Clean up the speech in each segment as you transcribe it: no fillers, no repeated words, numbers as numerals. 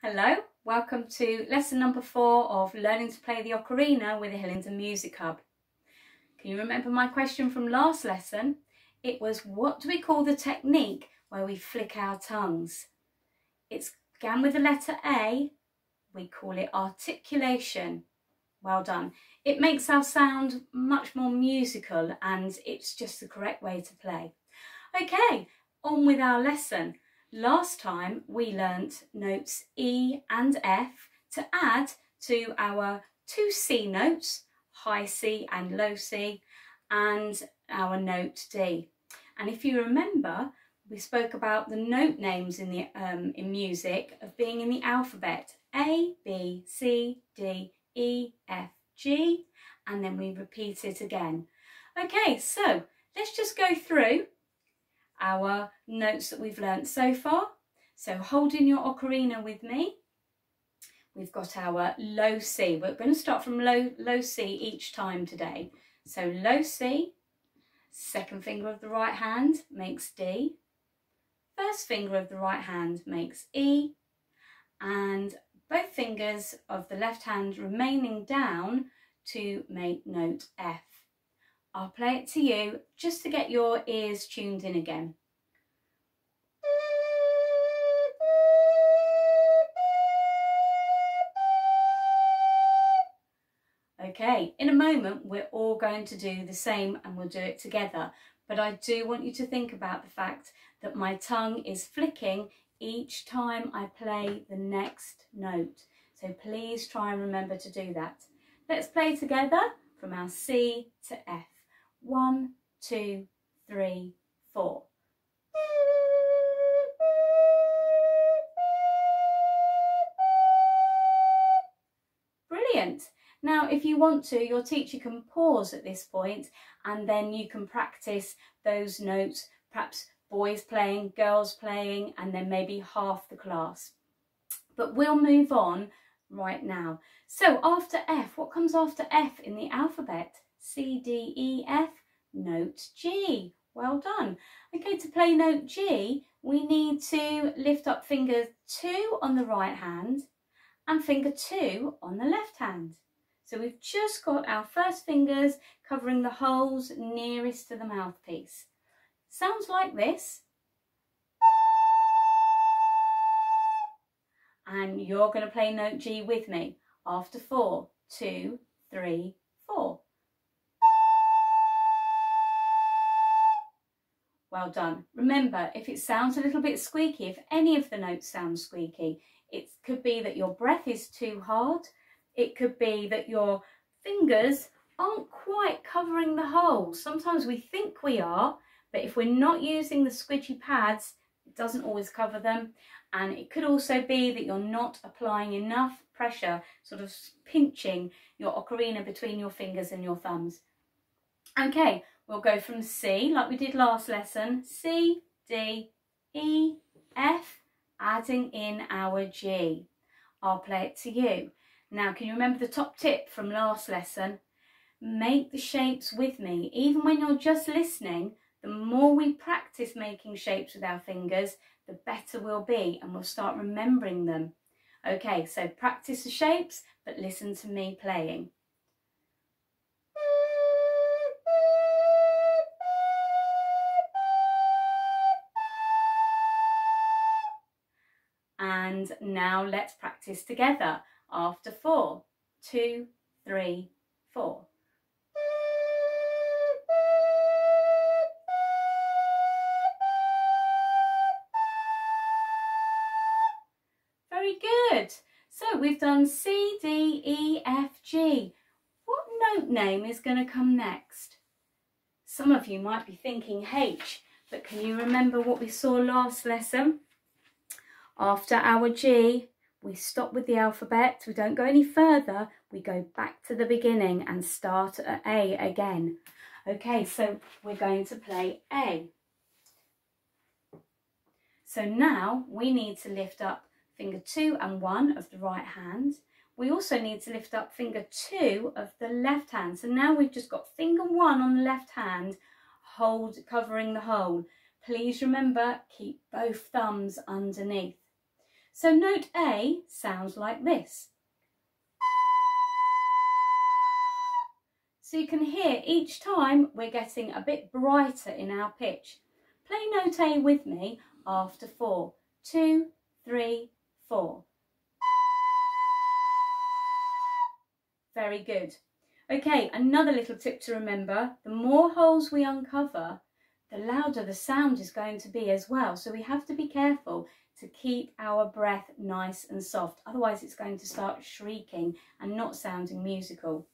Hello, welcome to lesson number 4 of learning to play the ocarina with the Hillingdon Music Hub. Can you remember my question from last lesson? It was, what do we call the technique where we flick our tongues? It began with the letter A. We call it articulation. Well done. It makes our sound much more musical and it's just the correct way to play. Okay, on with our lesson. Last time we learnt notes E and F to add to our 2 C notes, high C and low C, and our note D. And if you remember, we spoke about the note names in the in music of being in the alphabet: A, B, C, D, E, F, G, and then we repeat it again. Okay, so let's just go through our notes that we've learnt so far. So holding your ocarina with me, we've got our low C. We're going to start from low C each time today. So low C, second finger of the right hand makes D, first finger of the right hand makes E, and both fingers of the left hand remaining down to make note F. I'll play it to you just to get your ears tuned in again. Okay, in a moment we're all going to do the same and we'll do it together, but I do want you to think about the fact that my tongue is flicking each time I play the next note. So please try and remember to do that. Let's play together from our C to F. 1, 2, 3, 4. Brilliant. Now, if you want to, your teacher can pause at this point and then you can practice those notes, perhaps boys playing, girls playing, and then maybe half the class. But we'll move on right now. So after F, what comes after F in the alphabet? C, D, E, F, note G. Well done. Okay, to play note G, we need to lift up finger 2 on the right hand and finger 2 on the left hand. So we've just got our first fingers covering the holes nearest to the mouthpiece. Sounds like this. And you're going to play note G with me after 4, 2, 3, 4. Well done. Remember, if it sounds a little bit squeaky, if any of the notes sound squeaky, it could be that your breath is too hard. It could be that your fingers aren't quite covering the holes. Sometimes we think we are, but if we're not using the squidgy pads, it doesn't always cover them. And it could also be that you're not applying enough pressure, sort of pinching your ocarina between your fingers and your thumbs. Okay, we'll go from C, like we did last lesson, C, D, E, F, adding in our G. I'll play it to you. Now, can you remember the top tip from last lesson? Make the shapes with me. Even when you're just listening, the more we practice making shapes with our fingers, the better we'll be and we'll start remembering them. Okay, so practice the shapes, but listen to me playing. And now let's practice together after 4, 2, 3, 4. Very good. So we've done C, D, E, F, G. What note name is going to come next? Some of you might be thinking H, but can you remember what we saw last lesson? After our G, we stop with the alphabet, we don't go any further, we go back to the beginning and start at A again. Okay, so we're going to play A. So now we need to lift up finger 2 and 1 of the right hand. We also need to lift up finger 2 of the left hand. So now we've just got finger 1 on the left hand, covering the hole. Please remember, keep both thumbs underneath. So note A sounds like this. So you can hear each time we're getting a bit brighter in our pitch. Play note A with me after 4. 2, 3, 4. Very good. Okay, another little tip to remember, the more holes we uncover, the louder the sound is going to be as well. So we have to be careful to keep our breath nice and soft. Otherwise it's going to start shrieking and not sounding musical.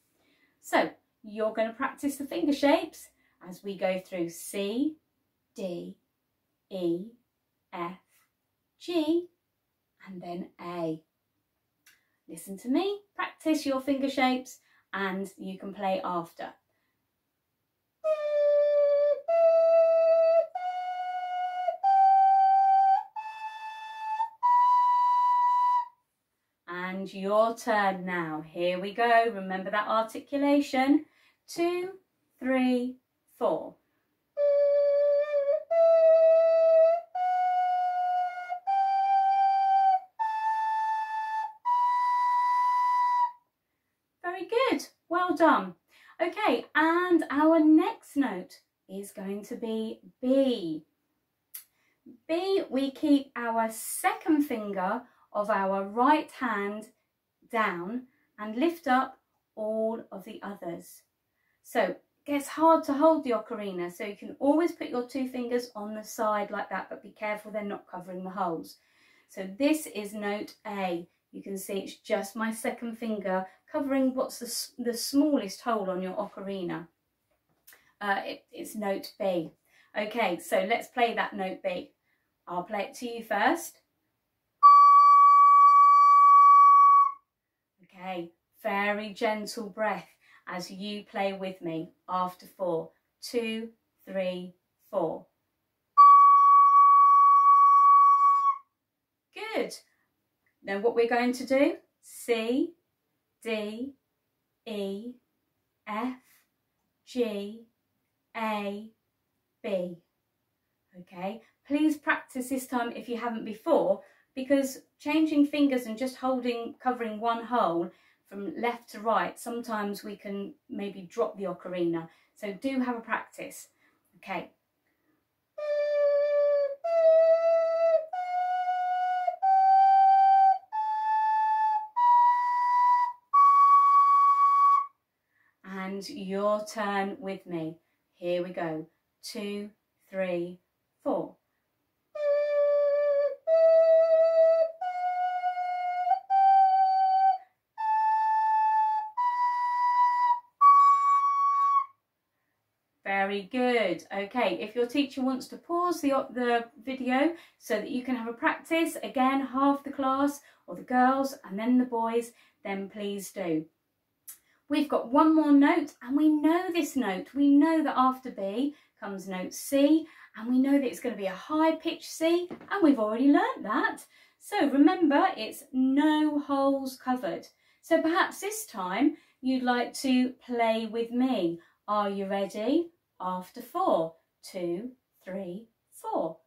So you're going to practice the finger shapes as we go through C, D, E, F, G, and then A. Listen to me, practice your finger shapes, and you can play after. And your turn now. Here we go. Remember that articulation. 2, 3, 4. Very good. Well done. Okay, and our next note is going to be B. B, we keep our second finger of our right hand down and lift up all of the others. So it gets hard to hold the ocarina, so you can always put your 2 fingers on the side like that, but be careful they're not covering the holes. So this is note A. You can see it's just my second finger covering what's the smallest hole on your ocarina. It's note B. Okay, so let's play that note B. I'll play it to you first. Okay, very gentle breath as you play with me after 4. 2, 3, 4. Good. Now what we're going to do, C, D, E, F, G, A, B. Okay, please practice this time if you haven't before, because changing fingers and just covering one hole from left to right, sometimes we can maybe drop the ocarina. So do have a practice. Okay. And your turn with me. Here we go. 2, 3, 4. Very good. Okay, if your teacher wants to pause the video so that you can have a practice, again, half the class or the girls and then the boys, then please do. We've got one more note, and we know this note. We know that after B comes note C, and we know that it's going to be a high pitch C, and we've already learnt that. So remember, it's no holes covered. So perhaps this time you'd like to play with me. Are you ready? After 4. 2, 3, 4.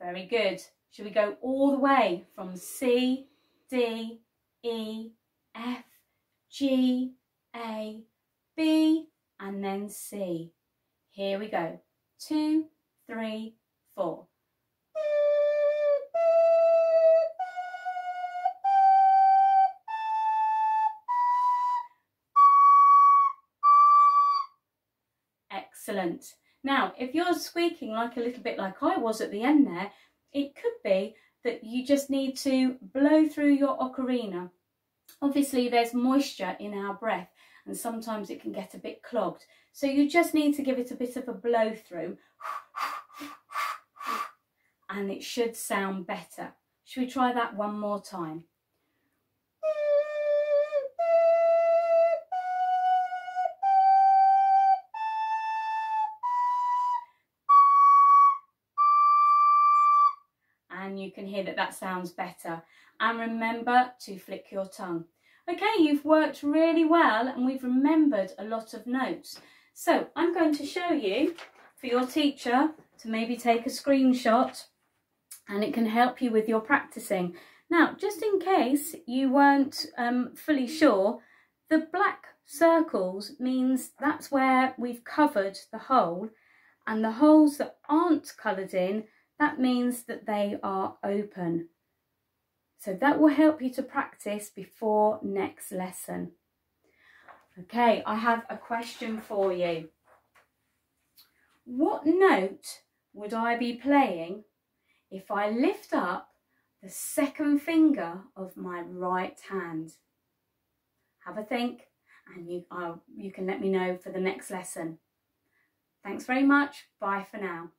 Very good. Should we go all the way from C, D, E, F, G, A, B, and then C. Here we go. 2, 3, 4. Excellent. Now, if you're squeaking like a little bit like I was at the end there, it could be that you just need to blow through your ocarina. Obviously there's moisture in our breath and sometimes it can get a bit clogged. So you just need to give it a bit of a blow through and it should sound better. Should we try that one more time? And you can hear that that sounds better. And remember to flick your tongue. Okay, you've worked really well and we've remembered a lot of notes. So I'm going to show you for your teacher to maybe take a screenshot and it can help you with your practicing. Now, just in case you weren't fully sure, the black circles means that's where we've covered the hole, and the holes that aren't coloured in, that means that they are open. So that will help you to practice before next lesson. Okay, I have a question for you. What note would I be playing if I lift up the second finger of my right hand? Have a think, and you can let me know for the next lesson. Thanks very much. Bye for now.